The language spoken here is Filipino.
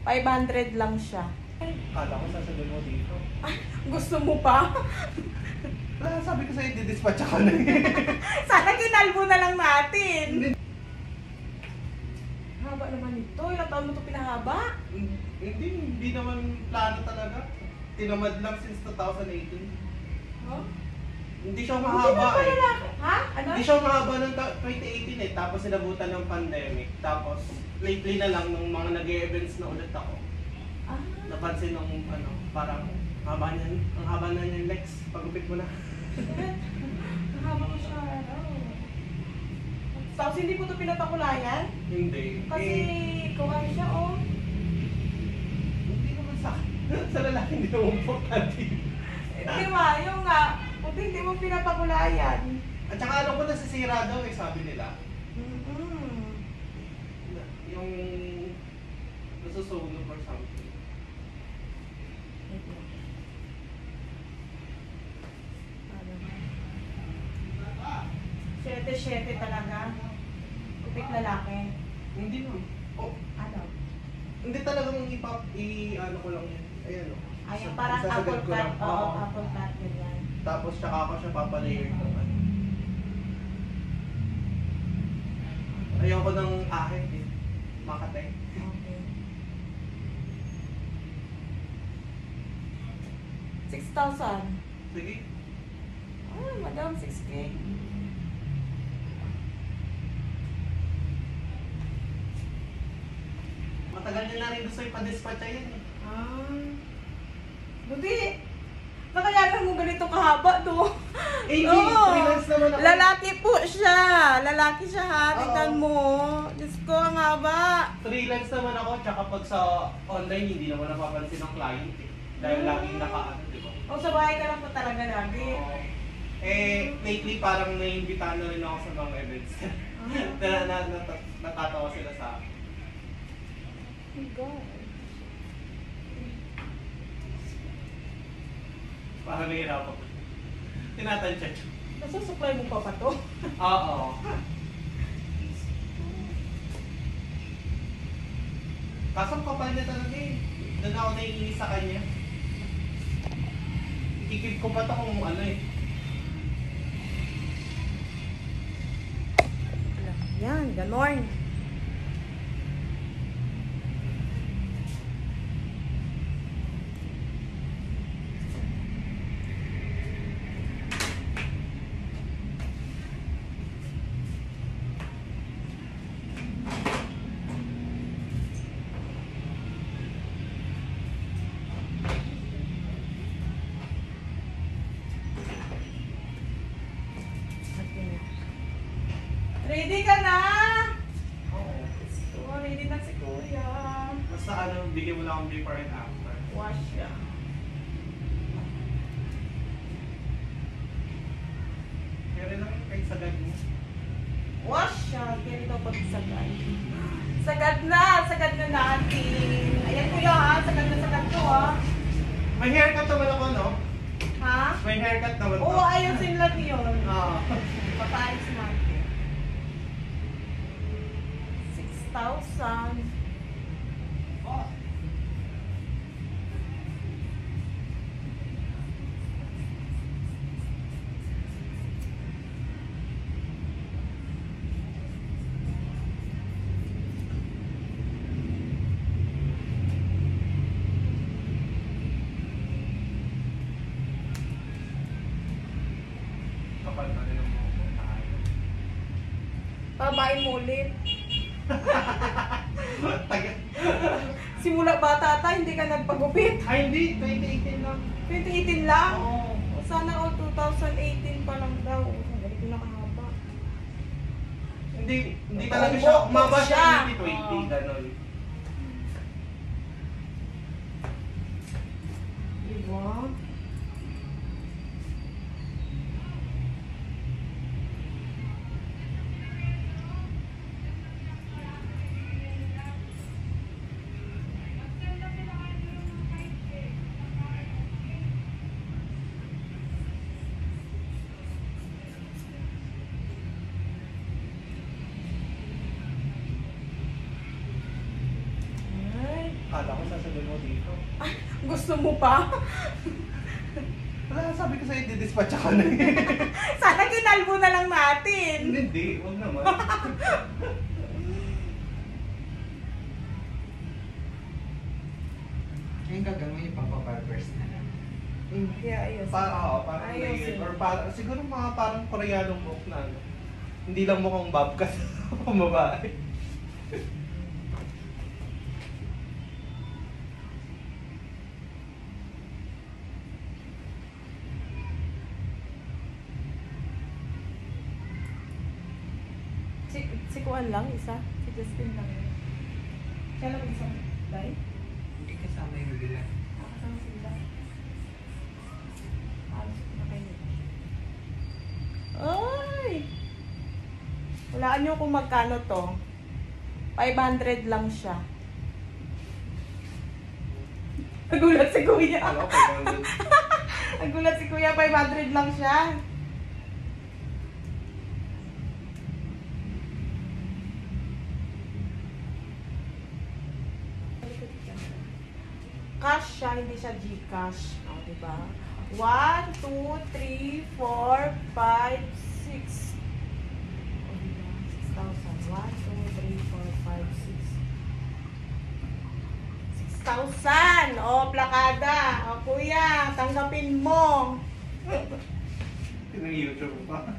500 lang siya. Kala ko sasabihin mo dito. Gusto mo pa? Wala, sabi ko sa'yo, didispatch ako na Sana kinalbo na lang natin. Haba naman ito. Ilang taon mo ito pinahaba? Hindi naman plano talaga. Tinamad lang since 2018. Huh? Hindi siya Hindi mahaba na pala eh. lang. Ha? Ano? Hindi siya mahaba ng 2018 eh. Tapos sinabutan ng pandemic. Tapos lately na lang nung mga nag-e-events na ulit ako. Ah. Napansin nung ano, parang ang haba na niya legs. Pagupit mo na. Ang haba mo siya. Tapos hindi po ito pinapakulayan? Hindi. Kasi kawain siya, oh. Hindi naman sa sa lalaki hindi naman importante. Di ba? Yung nga, kung hindi mo pinapakulayan. At saka alam ko nasisira daw eh, sabi nila. Yung nasusunog or something. Siyete talaga. Kupit lalaki. Hindi naman. Oh, Ano? hindi talagang ano ko lang yan. Ayan o. Ayan, parang apple cut. Oo, apple cut. Ganyan. Tapos tsaka ako siya papalayer naman. Ayaw ko ng ahit eh. Makatay. Okay. 6,000. Sige. Ah, madam, 6K. Matagal niya na rin gusto ipa-dispatch yan eh. Buti. Nakayanan mo ganito kahaba to. Eh, hindi. Oo. Freelance naman ako. Lalaki po siya. Lalaki siya ha. Tingnan Oo. mo. Diyos ko, ang haba. Freelance naman ako, tsaka pag sa online, hindi naman napapansin ng client eh. Dahil laging nakaano, di ba? O sa bahay ka lang po talaga lagi. Oo. Eh, lately parang naimbitahan na rin ako sa mga events. Natatawa sila sa akin. Oh my God. Parang nahihirapan ko. Tinatansya siya. Nasusupply mo pa to? Oo. Kaso ang kapal niya talaga eh. Doon ako naiinis sa kanya. Ikip ko pa ito kung ano eh. Yan, ganon. Ready ka na? Oo. So, ready na si Kuya. Basta ano, bigyan mo lang akong before and after. Wash siya. Pero lang kahit sagad mo. Wash siya. Ganito pag sagad. Sagad na natin. Ayan Kuya ha, sagad to ha. May haircut naman ako, no? Ha? May haircut naman Oo, ayusin lang yun. Oo. Papaayos natin. 6,000. Kapal na rin ang mga tayo. Babae mo ulit. Tagal. Simula bata ta, hindi ka nagpagupit. Ay, hindi. 2018 lang. 2018 lang? Oo. Sana all 2018 pa lang daw. Ganito na kahaba. Hindi talaga siya. Bumbok Maba siya siya. 2020, gano'n. Diba? Kala ko sasabihin mo dito? Gusto mo pa? Wala, sabi ko sa'yo, didispatch ako na eh. Sana kinalbo na lang natin. Hindi, huwag naman. Yung gagawin yung pang-barbers na lang. Yeah, ayos. Parang Ayusin. layered. Or parang, siguro mga parang koreanong buhok na ano. Hindi lang mukhang bobcat kung babae. Si Kuan lang, isa. Si Justin lang. Siya lang isang day. Hindi kasama yung bilang. Nakasama sila. Alas na kayo. Ay! Walaan nyo kung magkano to. 500 lang siya. Nagulat si Kuya. Ano, pag Nagulat si Kuya, 500 lang siya. Cash siya, hindi siya Gcash. O, diba? 1, 2, 3, 4, 5, 6. O, diba? 6,000. 1, 2, 3, 4, 5, 6. 6,000! O, plakada. O, kuya, tanggapin mo. Tinang YouTube pa.